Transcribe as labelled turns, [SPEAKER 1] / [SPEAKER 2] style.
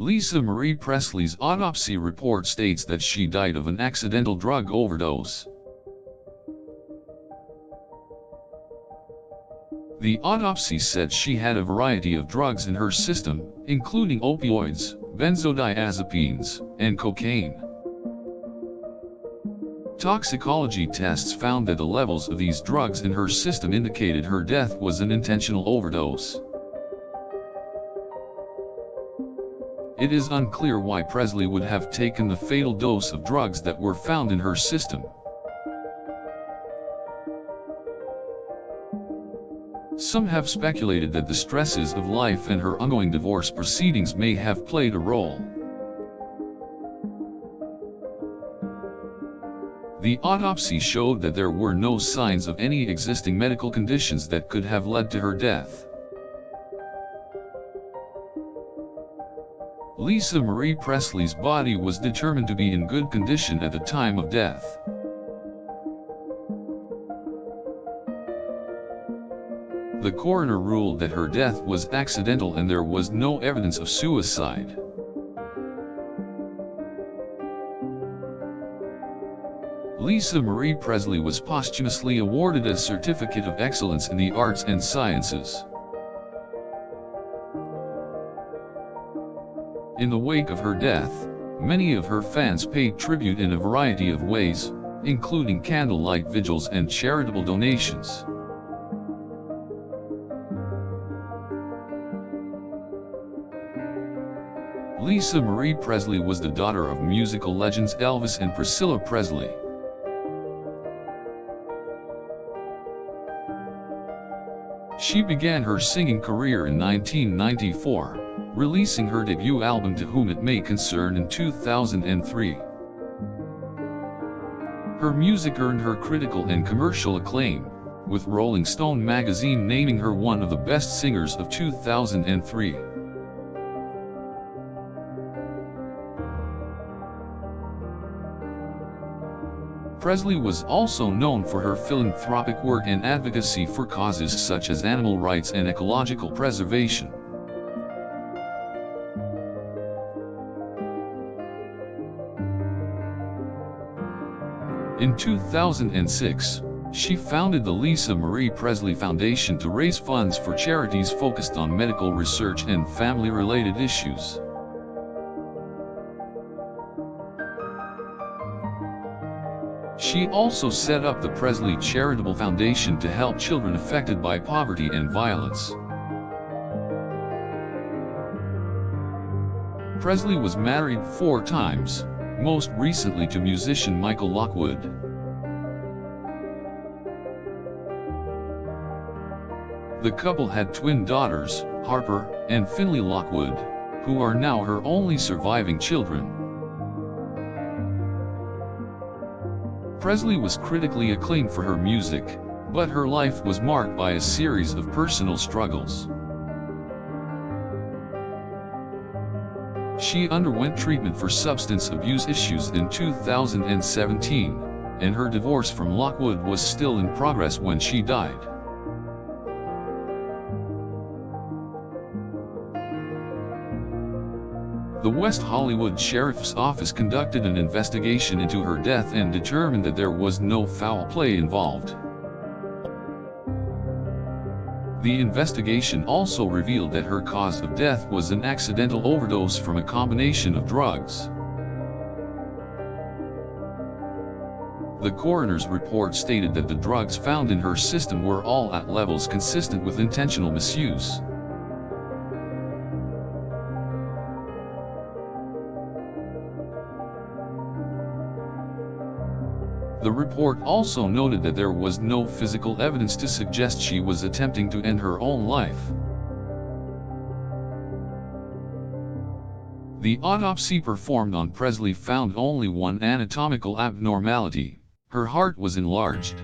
[SPEAKER 1] Lisa Marie Presley's autopsy report states that she died of an accidental drug overdose. The autopsy said she had a variety of drugs in her system, including opioids, benzodiazepines, and cocaine. Toxicology tests found that the levels of these drugs in her system indicated her death was an intentional overdose. It is unclear why Presley would have taken the fatal dose of drugs that were found in her system. Some have speculated that the stresses of life and her ongoing divorce proceedings may have played a role. The autopsy showed that there were no signs of any existing medical conditions that could have led to her death. Lisa Marie Presley's body was determined to be in good condition at the time of death. The coroner ruled that her death was accidental and there was no evidence of suicide. Lisa Marie Presley was posthumously awarded a Certificate of Excellence in the Arts and Sciences. In the wake of her death, many of her fans paid tribute in a variety of ways, including candlelight vigils and charitable donations. Lisa Marie Presley was the daughter of musical legends Elvis and Priscilla Presley. She began her singing career in 1994, releasing her debut album To Whom It May Concern in 2003. Her music earned her critical and commercial acclaim, with Rolling Stone magazine naming her one of the best singers of 2003. Presley was also known for her philanthropic work and advocacy for causes such as animal rights and ecological preservation. In 2006, she founded the Lisa Marie Presley Foundation to raise funds for charities focused on medical research and family-related issues. She also set up the Presley Charitable Foundation to help children affected by poverty and violence. Presley was married 4 times, most recently to musician Michael Lockwood. The couple had twin daughters, Harper and Finley Lockwood, who are now her only surviving children. Presley was critically acclaimed for her music, but her life was marked by a series of personal struggles. She underwent treatment for substance abuse issues in 2017, and her divorce from Lockwood was still in progress when she died. The West Hollywood Sheriff's Office conducted an investigation into her death and determined that there was no foul play involved. The investigation also revealed that her cause of death was an accidental overdose from a combination of drugs. The coroner's report stated that the drugs found in her system were all at levels consistent with intentional misuse. The report also noted that there was no physical evidence to suggest she was attempting to end her own life. The autopsy performed on Presley found only one anatomical abnormality: her heart was enlarged.